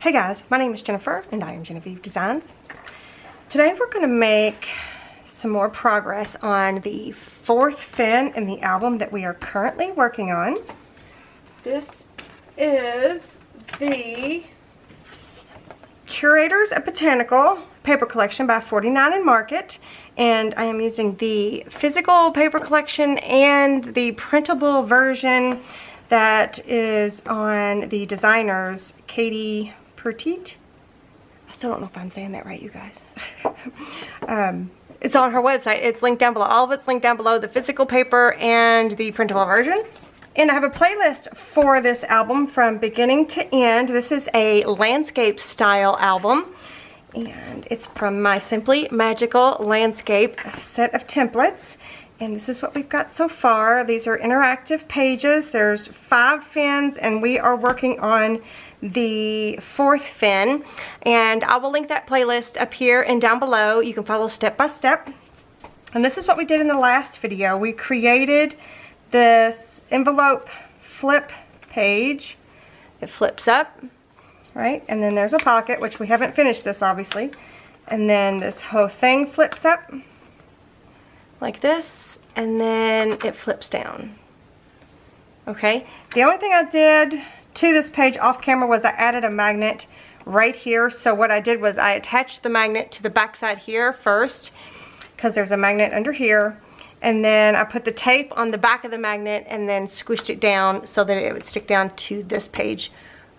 Hey guys, my name is Jennifer and I am Jenofeve Designs. Today we're going to make some more progress on the fourth fin in the album that we are currently working on. This is the Curators at Botanical paper collection by 49 and Market, and I am using the physical paper collection and the printable version that is on the designer's Katie Petite. I still don't know if I'm saying that right, you guys. It's on her website. It's linked down below. All of it's linked down below, the physical paper and the printable version. And I have a playlist for this album from beginning to end. This is a landscape style album, and it's from my Simply Magical Landscape set of templates. And this is what we've got so far. These are interactive pages. There's 5 fins, and we are working on the 4th fin. And I will link that playlist up here and down below. You can follow step by step. And this is what we did in the last video. We created this envelope flip page. It flips up, right? And then there's a pocket, which we haven't finished this obviously. And then this whole thing flips up like this, and then it flips down. Okay, the only thing I did to this page off camera was I added a magnet right here. So what I did was I attached the magnet to the back side here first, because there's a magnet under here, and then I put the tape on the back of the magnet and then squished it down so that it would stick down to this page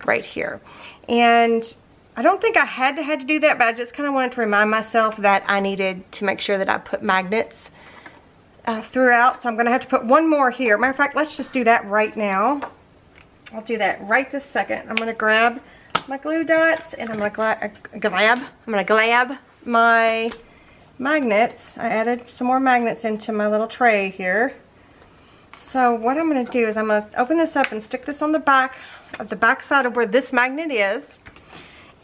right here. And I don't think I had to do that, but I just kind of wanted to remind myself that I needed to make sure that I put magnets throughout. So I'm going to have to put one more here. Matter of fact, let's just do that right now. I'll do that right this second. I'm going to grab my glue dots and I'm going to glab my magnets. I added some more magnets into my little tray here. So what I'm going to do is I'm going to open this up and stick this on the back of the back side of where this magnet is.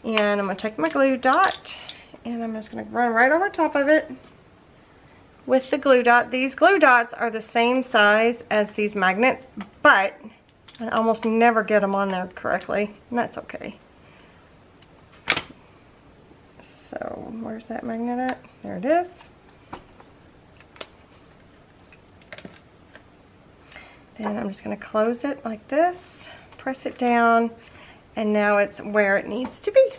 And I'm going to take my glue dot and I'm just going to run right over top of it with the glue dot. These glue dots are the same size as these magnets, but I almost never get them on there correctly, and that's okay. So where's that magnet at? There it is. Then I'm just going to close it like this, press it down, and now it's where it needs to be.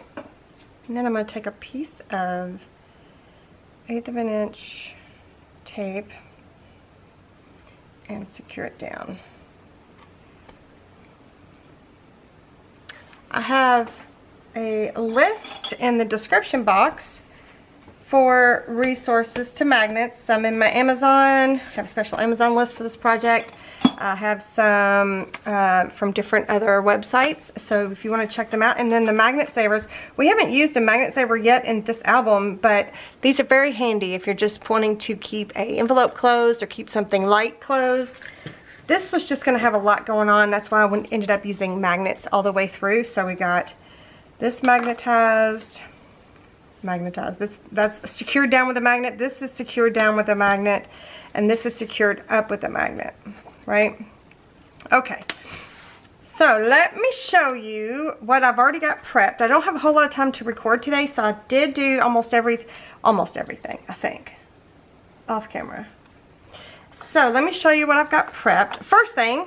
And then I'm going to take a piece of 1/8 of an inch tape and secure it down. I have a list in the description box for resources to magnets. Some in my Amazon. I have a special Amazon list for this project. I have some from different other websites, so if you want to check them out. And then the magnet savers. We haven't used a magnet saver yet in this album, but these are very handy if you're just wanting to keep an envelope closed or keep something light closed. This was just going to have a lot going on. That's why I ended up using magnets all the way through. So we got this magnetized. That's secured down with a magnet. This is secured down with a magnet, and this is secured up with a magnet, right? Okay, so let me show you what I've already got prepped. I don't have a whole lot of time to record today, so I did do almost everything, I think, off camera. So let me show you what I've got prepped. First thing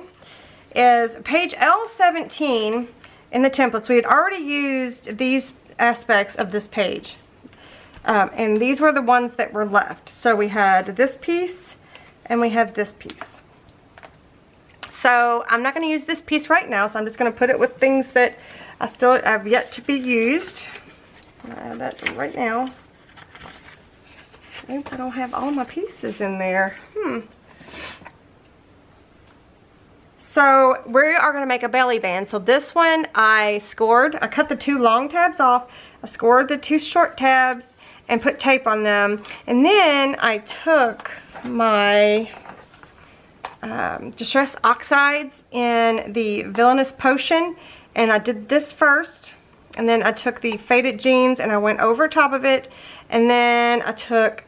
is page L17 in the templates. We had already used these aspects of this page. And these were the ones that were left. So we had this piece and we had this piece. So I'm not going to use this piece right now, so I'm just going to put it with things that I still have yet to be used. I'm going to add that right now. Oops, I don't have all my pieces in there. So we are going to make a belly band. So this one I cut the 2 long tabs off, I scored the 2 short tabs and put tape on them. And then I took my Distress Oxides in the Villainous Potion, and I did this first, and then I took the Faded Jeans and I went over top of it, and then I took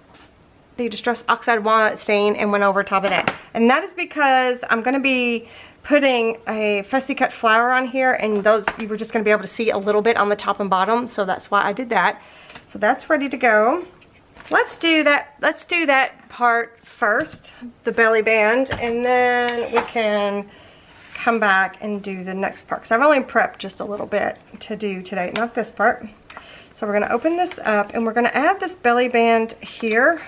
the Distress Oxide Walnut Stain and went over top of that. And that is because I'm going to be putting a fussy cut flower on here, and those you were just going to be able to see a little bit on the top and bottom, so that's why I did that. So that's ready to go. Let's do that part first, the belly band, and then we can come back and do the next part, because I've only prepped just a little bit to do today, not this part. So we're going to open this up, and we're going to add this belly band here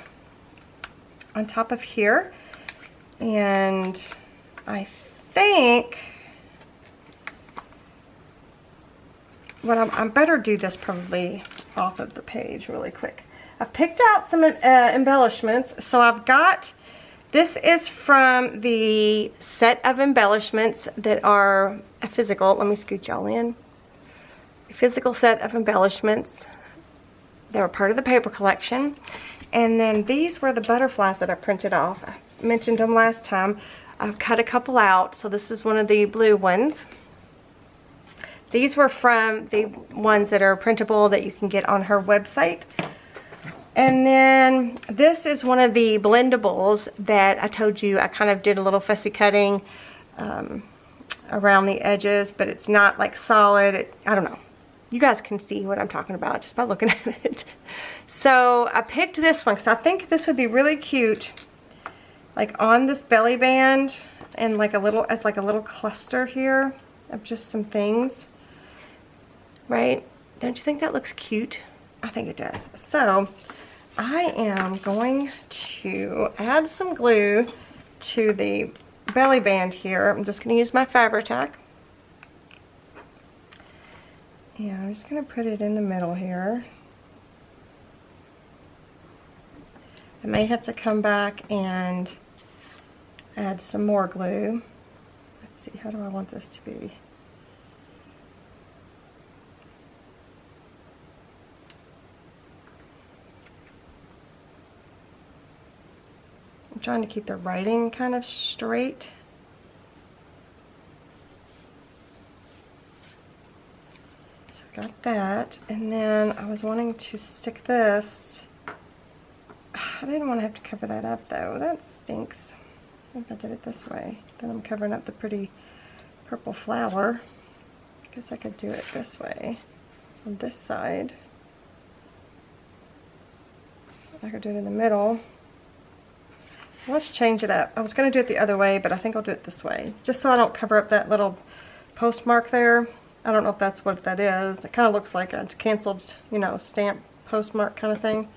on top of here, and I think what I better do this probably off of the page really quick. I've picked out some embellishments. So I've got, this is from the set of embellishments that are a physical, let me scoot y'all in, a physical set of embellishments that were part of the paper collection. And then these were the butterflies that I printed off. I mentioned them last time. I've cut a couple out, so this is one of the blue ones. These were from the ones that are printable that you can get on her website. And then this is one of the blendables that I told you I kind of did a little fussy cutting around the edges, but it's not like solid. I don't know. You guys can see what I'm talking about just by looking at it. So I picked this one because I think this would be really cute, like on this belly band, and like a little, as like a little cluster here of just some things, right? Don't you think that looks cute? I think it does. So I am going to add some glue to the belly band here. I'm just going to use my Fabri-Tac. Yeah, I'm just going to put it in the middle here. I may have to come back and add some more glue. Let's see, how do I want this to be? I'm trying to keep the writing kind of straight. So I got that, and then I was wanting to stick this. I didn't want to have to cover that up though. That stinks. If I did it this way, then I'm covering up the pretty purple flower. I guess I could do it this way on this side. I could do it in the middle. Let's change it up. I was going to do it the other way, but I think I'll do it this way, just so I don't cover up that little postmark there. I don't know if that's what that is. It kind of looks like a canceled, you know, stamp postmark kind of thing.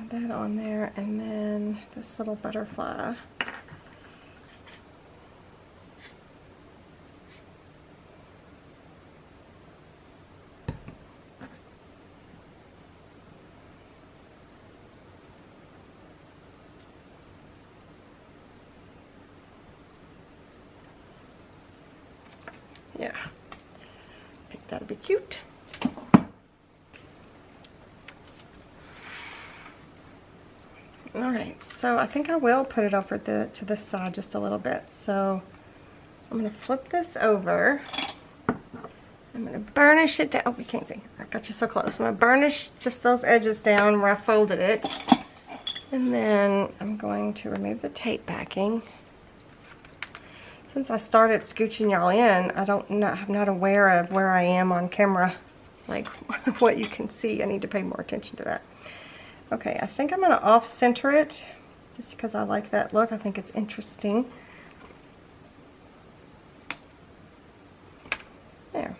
Add that on there, and then this little butterfly. Yeah, I think that'll be cute. Alright, so I think I will put it over to this side just a little bit. So I'm going to flip this over. I'm going to burnish it down. Oh, you can't see. I got you so close. I'm going to burnish just those edges down where I folded it. And then I'm going to remove the tape backing. Since I started scooching y'all in, I'm not aware of where I am on camera, like what you can see. I need to pay more attention to that. Okay, I think I'm going to off-center it, just because I like that look. I think it's interesting. There.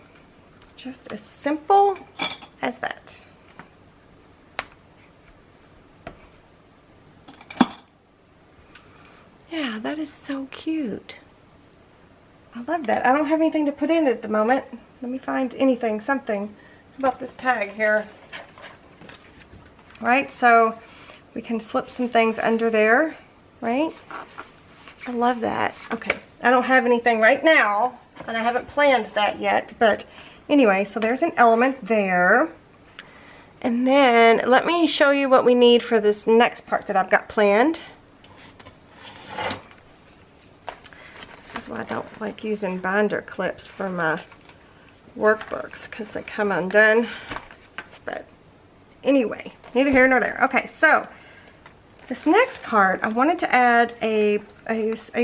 Just as simple as that. Yeah, that is so cute. I love that. I don't have anything to put in it at the moment. Let me find anything, something about this tag here. Right, so we can slip some things under there, right? I love that. Okay, I don't have anything right now, and I haven't planned that yet, but anyway, so there's an element there. And then let me show you what we need for this next part that I've got planned. This is why I don't like using binder clips for my workbooks, because they come undone. But anyway, neither here nor there. Okay, so this next part, I wanted to add a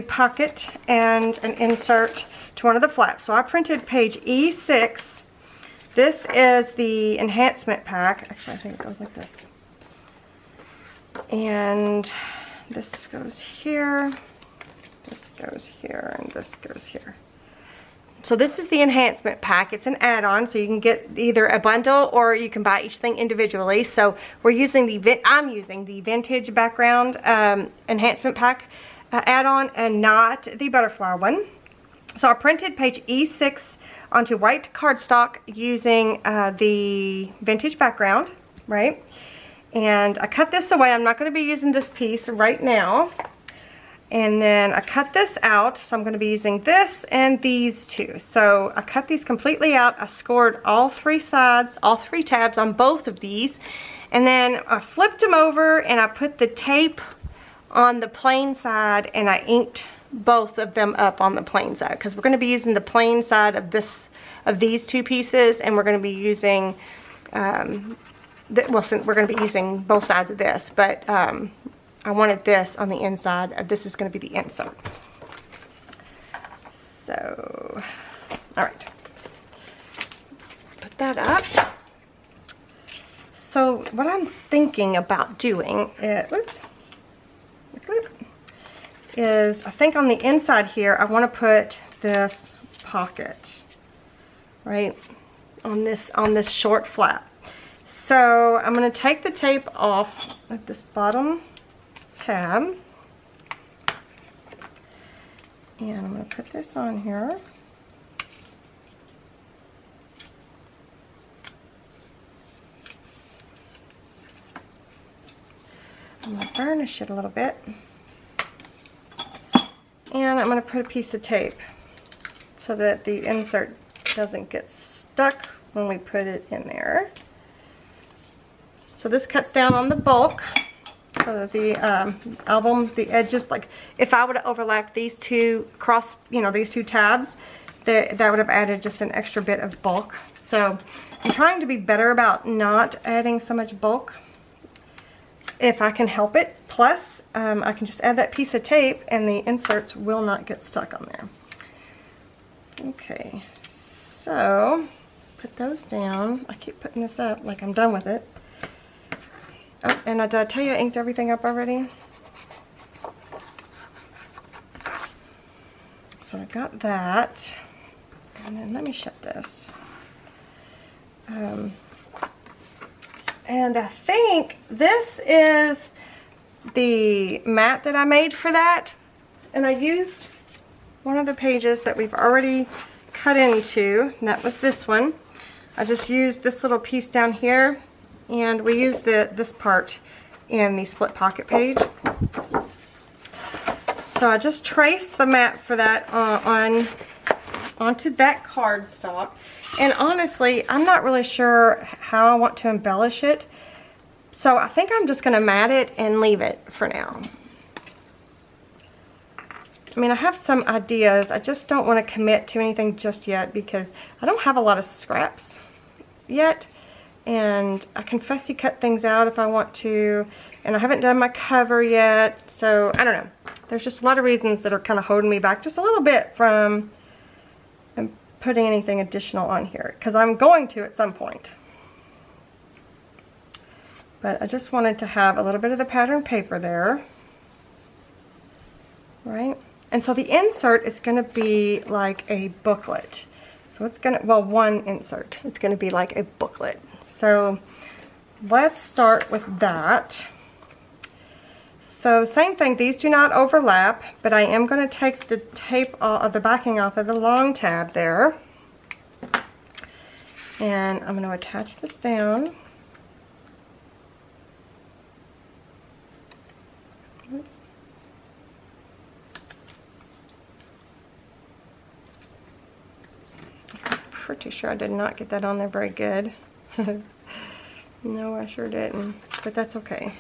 pocket and an insert to one of the flaps. So I printed page E6. This is the enhancement pack. Actually, I think it goes like this. And this goes here, this goes here, and this goes here. So this is the enhancement pack. It's an add-on, so you can get either a bundle or you can buy each thing individually. So we're using I'm using the vintage background enhancement pack add-on and not the butterfly one. So I printed page E6 onto white cardstock using the vintage background, right? And I cut this away. I'm not going to be using this piece right now. And then I cut this out, so I'm going to be using this and these two. So I cut these completely out. I scored all three sides, all three tabs on both of these. And then I flipped them over and I put the tape on the plain side and I inked both of them up on the plain side, because we're going to be using the plain side of these two pieces, and we're going to be using well, we're going to be using both sides of this, but I wanted this on the inside. This is going to be the insert. So, all right. Put that up. So what I'm thinking about doing is I think on the inside here, I want to put this pocket, right, on this short flap. So I'm going to take the tape off of this bottom tab, and I'm going to put this on here. I'm going to burnish it a little bit, and I'm going to put a piece of tape so that the insert doesn't get stuck when we put it in there. So this cuts down on the bulk so that the album, the edges, like if I would have overlapped these two these two tabs, that would have added just an extra bit of bulk. So I'm trying to be better about not adding so much bulk if I can help it. Plus, I can just add that piece of tape and the inserts will not get stuck on there. Okay, so put those down. I keep putting this up like I'm done with it. Oh, and did I tell you I inked everything up already? So I got that. And then let me shut this. And I think this is the mat that I made for that. And I used one of the pages that we've already cut into, and that was this one. I just used this little piece down here, and we used this part in the split pocket page. So I just traced the mat for that onto that cardstock. And honestly, I'm not really sure how I want to embellish it. So I think I'm just going to mat it and leave it for now. I mean, I have some ideas. I just don't want to commit to anything just yet because I don't have a lot of scraps yet. And I can fussy cut things out if I want to. And I haven't done my cover yet. So, I don't know. There's just a lot of reasons that are kind of holding me back just a little bit from putting anything additional on here. Because I'm going to at some point. But I just wanted to have a little bit of the pattern paper there. Right? And so the insert is going to be like a booklet. So it's going to, well, one insert. It's going to be like a booklet. So let's start with that. So same thing, these do not overlap, but I am going to take the tape off, the backing off of the long tab there. And I'm going to attach this down. Pretty sure I did not get that on there very good. No, I sure didn't, but that's okay.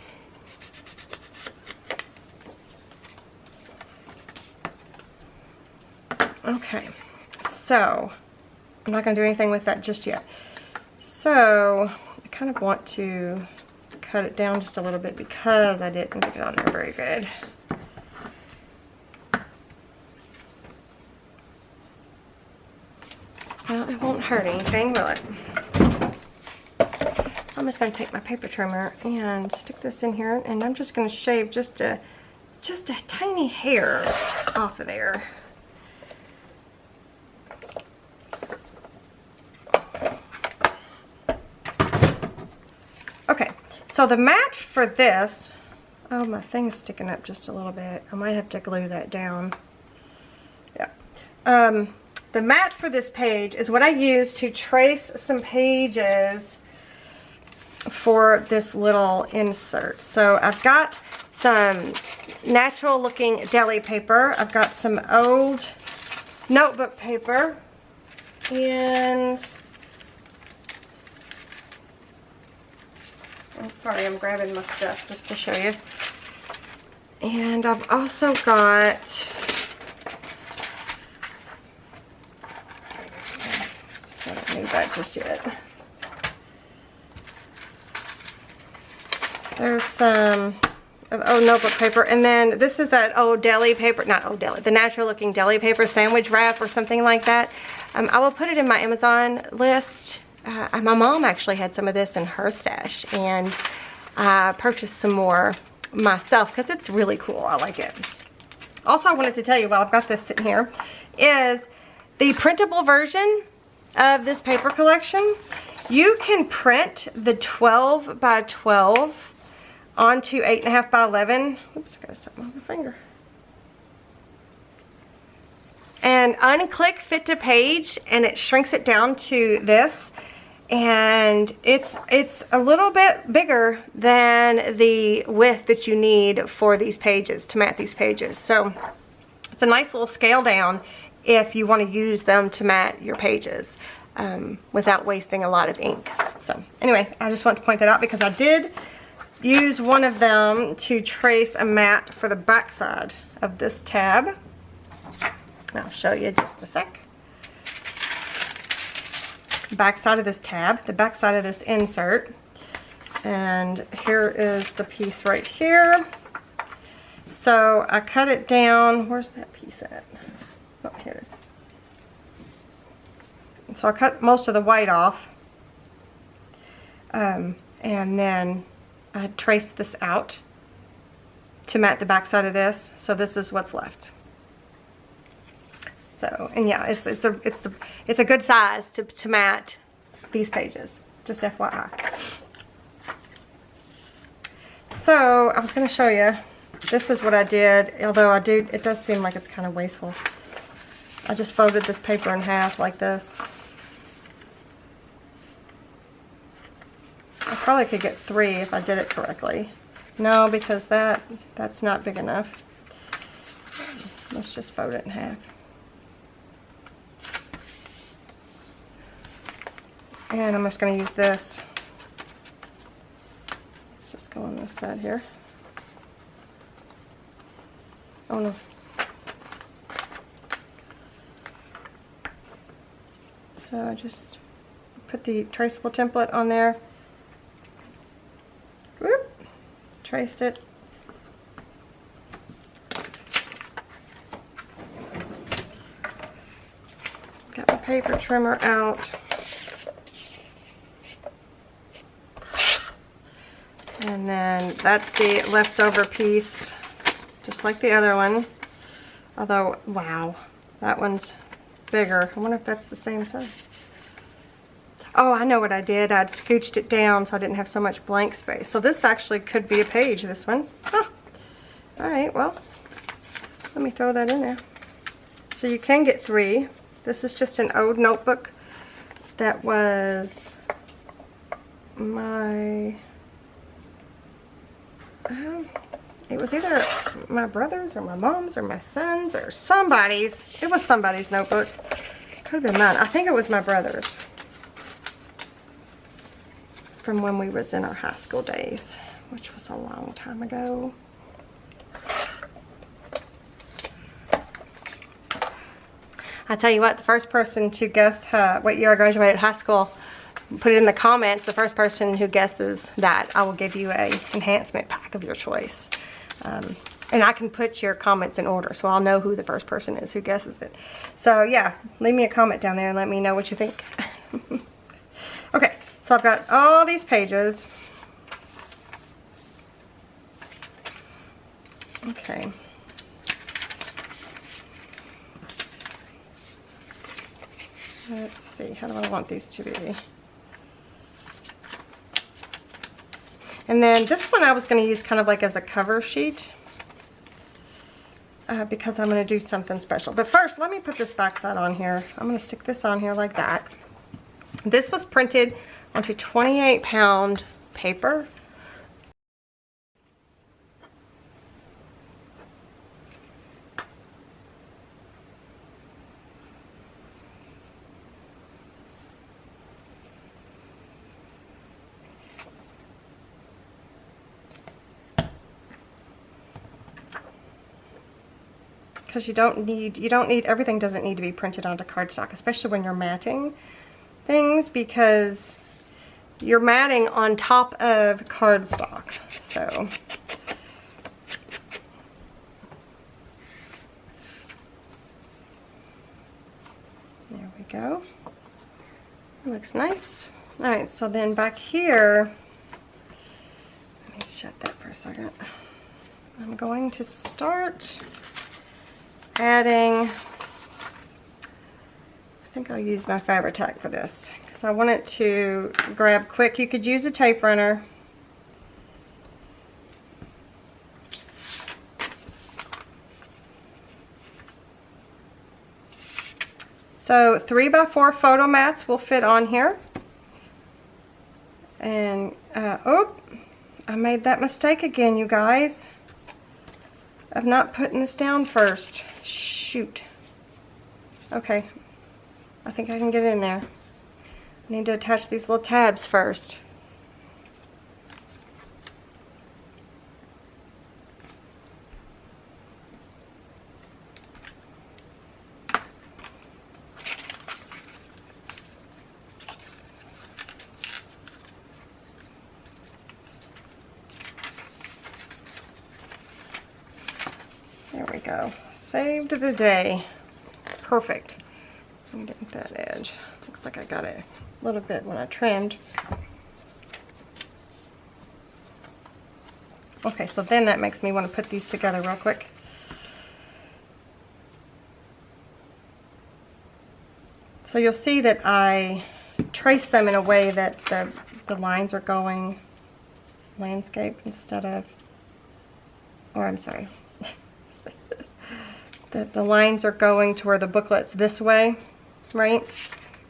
Okay, so I'm not going to do anything with that just yet. So I kind of want to cut it down just a little bit because I didn't get it on there very good. Well, it won't hurt anything, will it? So I'm just going to take my paper trimmer and stick this in here, and I'm just going to shave just a tiny hair off of there. Okay, so the mat for this, oh, my thing's sticking up just a little bit. I might have to glue that down. Yeah. The mat for this page is what I use to trace some pages for this little insert. So I've got some natural looking deli paper. I've got some old notebook paper, and oh, sorry, I'm grabbing my stuff just to show you. And I've also got I don't need that just yet. There's some old notebook paper, and then this is that old deli paper, not old deli, the natural looking deli paper sandwich wrap or something like that. I will put it in my Amazon list. My mom actually had some of this in her stash, and I purchased some more myself because it's really cool. I like it. Also, I wanted to tell you while I've got this sitting here is the printable version of this paper collection. You can print the 12 by 12 onto 8.5 by 11. Oops, I got something on my finger. And unclick fit to page, and it shrinks it down to this. And it's a little bit bigger than the width that you need for these pages, to mat these pages. So it's a nice little scale down if you want to use them to mat your pages without wasting a lot of ink. So anyway, I just want to point that out because I did use one of them to trace a mat for the back side of this tab. I'll show you just a sec. Back side of this tab, the back side of this insert, and here is the piece right here. So I cut it down. Where's that piece at? Oh, here it is. So I cut most of the white off, and then I traced this out to mat the back side of this. So this is what's left. So, and yeah, it's a good size to mat these pages, just FYI. So I was going to show you, this is what I did, although it does seem like it's kind of wasteful. I just folded this paper in half like this. I probably could get 3 if I did it correctly. No, because that's not big enough. Let's just fold it in half. And I'm just going to use this. Let's just go on this side here. Oh no. So I just put the traceable template on there. Whoop. Traced it. Got my paper trimmer out. And then that's the leftover piece, just like the other one. Although, wow, that one's bigger. I wonder if that's the same size. Oh, I know what I did. I'd scooched it down so I didn't have so much blank space. So this actually could be a page, this one. Huh. All right, well, let me throw that in there. So you can get 3. This is just an old notebook that was my... it was either my brother's or my mom's or my son's or somebody's. It was somebody's notebook. Could have been mine. I think it was my brother's. From when we was in our high school days, which was a long time ago. I tell you what, the first person to guess what year I graduated high school put it in the comments. The first person who guesses that, I will give you a enhancement pack of your choice. And I can put your comments in order, so I'll know who the first person is who guesses it. So yeah, leave me a comment down there and let me know what you think. Okay, so I've got all these pages. Okay. Let's see, how do I want these to be? And then this one I was going to use kind of like as a cover sheet. Because I'm going to do something special. But first, let me put this backside on here. I'm going to stick this on here like that. This was printed onto 28-pound paper. Because you don't need, everything doesn't need to be printed onto cardstock, especially when you're matting things, because you're matting on top of cardstock. So there we go. It looks nice. All right, so then back here, let me shut that for a second. I'm going to start adding, I think I'll use my Fabri-Tac for this because I want it to grab quick. You could use a tape runner. So 3x4 photo mats will fit on here. And, oh, I made that mistake again, you guys, of not putting this down first. Shoot. Okay, I think I can get in there. I need to attach these little tabs first. There we go. Saved the day. Perfect. I'm getting that edge. Looks like I got it a little bit when I trimmed. Okay, so then that makes me want to put these together real quick. So you'll see that I trace them in a way that the lines are going landscape instead of, or I'm sorry, that the lines are going to where the booklet's this way, right?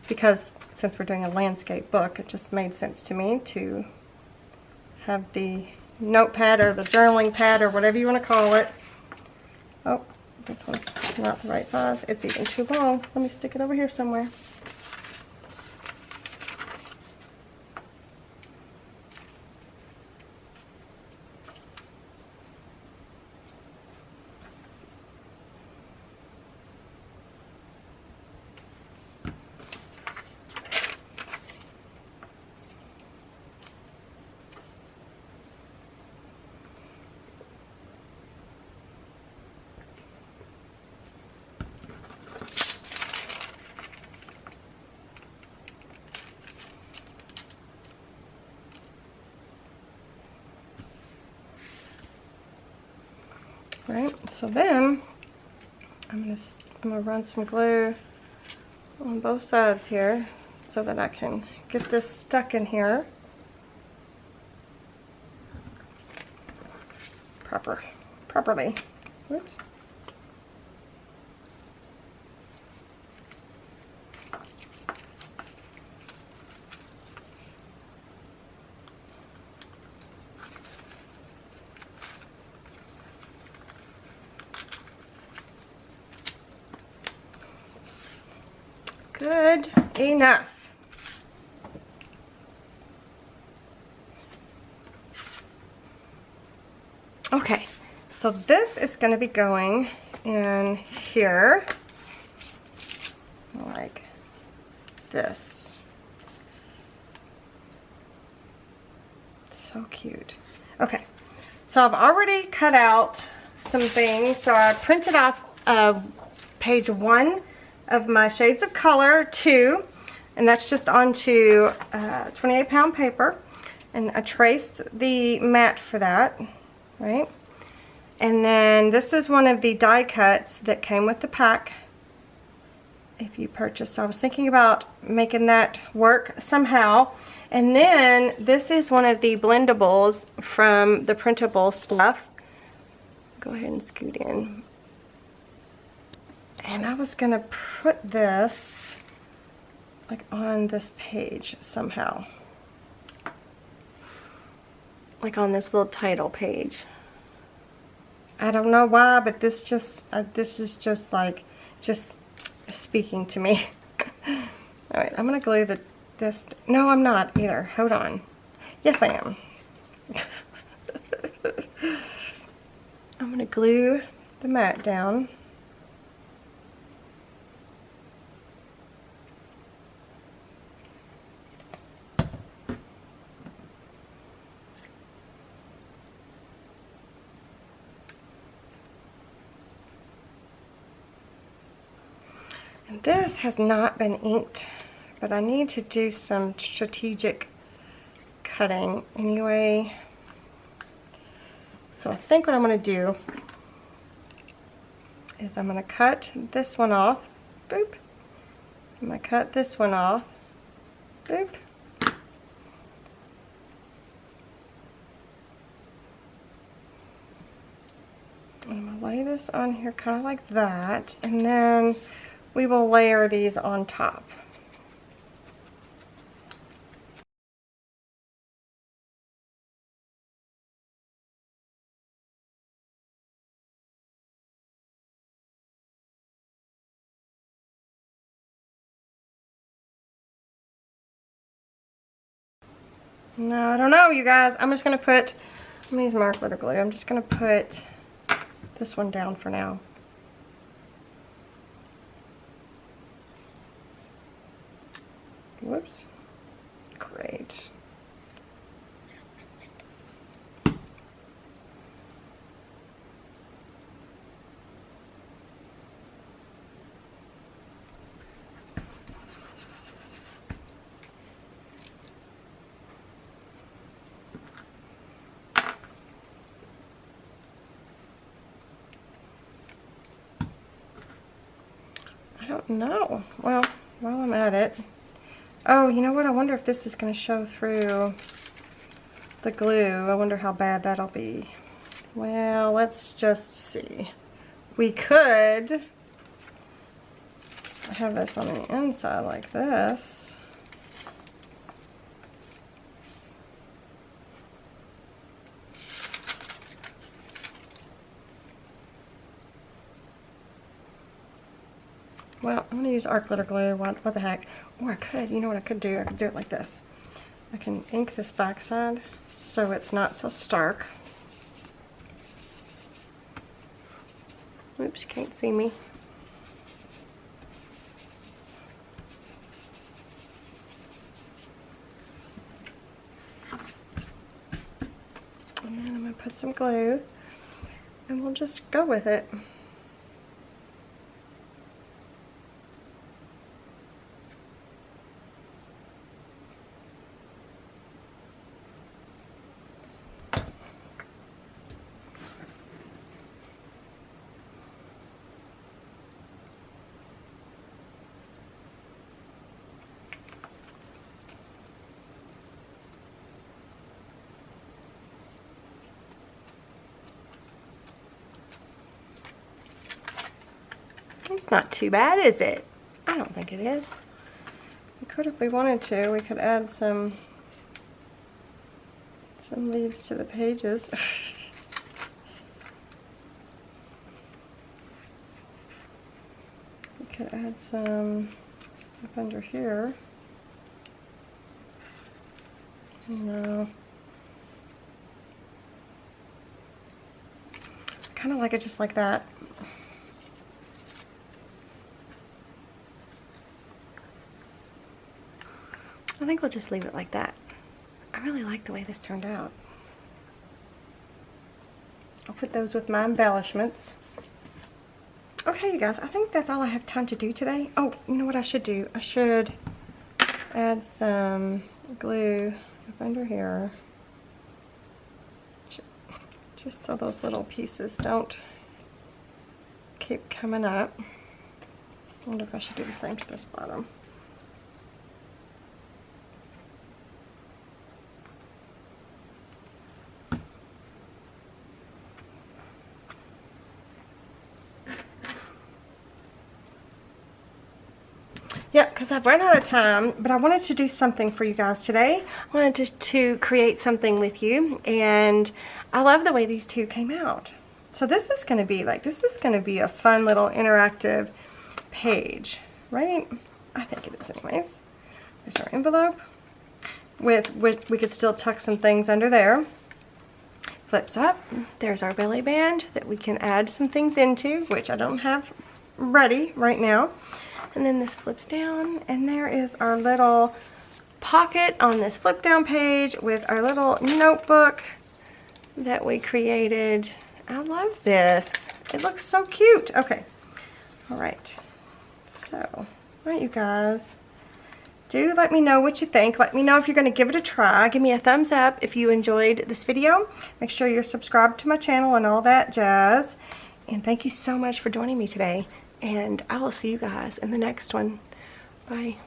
Because since we're doing a landscape book, it just made sense to me to have the notepad or the journaling pad or whatever you want to call it. Oh, this one's not the right size. It's even too long. Let me stick it over here somewhere. Right, so then I'm gonna run some glue on both sides here so that I can get this stuck in here properly. Oops. Good enough. Okay, so this is going to be going in here like this. So cute. Okay, so I've already cut out some things. So I printed off page 1 of my shades of color 2, and that's just onto 28-pound paper, and I traced the mat for that, right? And then this is one of the die cuts that came with the pack if you purchase. So I was thinking about making that work somehow. And then this is one of the blendables from the printable stuff. Go ahead and scoot in. And I was gonna put this like on this page somehow. Like on this little title page. I don't know why, but this is just like, just speaking to me. All right, I'm gonna glue this. No, I'm not either. Hold on. Yes, I am. I'm gonna glue the mat down. And this has not been inked, but I need to do some strategic cutting anyway. So I think what I'm going to do is I'm going to cut this one off. Boop. I'm going to cut this one off. Boop. I'm going to lay this on here kind of like that, and then we will layer these on top. No, I don't know, you guys. I'm just going to put, I'm going to use mark glitter glue. I'm just going to put this one down for now. Whoops. Great. I don't know. Well, while I'm at it. Oh, you know what? I wonder if this is going to show through the glue. I wonder how bad that'll be. Well, let's just see. We could have this on the inside like this. Well, I'm going to use art glitter glue. What the heck? Or I could, you know what I could do? I could do it like this. I can ink this backside so it's not so stark. Oops, you can't see me. And then I'm going to put some glue and we'll just go with it. It's not too bad, is it? I don't think it is. We could, if we wanted to, we could add some leaves to the pages. We could add some up under here. No. Kind of like it just like that. I think we'll just leave it like that. I really like the way this turned out. I'll put those with my embellishments. Okay, you guys, I think that's all I have time to do today. Oh, you know what I should do? I should add some glue up under here, just so those little pieces don't keep coming up. I wonder if I should do the same to this bottom. Yeah, because I've run out of time, but I wanted to do something for you guys today. I wanted to create something with you, and I love the way these two came out. So this is going to be a fun little interactive page, right? I think it is anyways. There's our envelope. We could still tuck some things under there. Flips up. There's our belly band that we can add some things into, which I don't have ready right now. And then this flips down, and there is our little pocket on this flip down page with our little notebook that we created. I love this. It looks so cute. Okay. All right. So, all right, you guys. Do let me know what you think. Let me know if you're going to give it a try. Give me a thumbs up if you enjoyed this video. Make sure you're subscribed to my channel and all that jazz. And thank you so much for joining me today. And I will see you guys in the next one. Bye.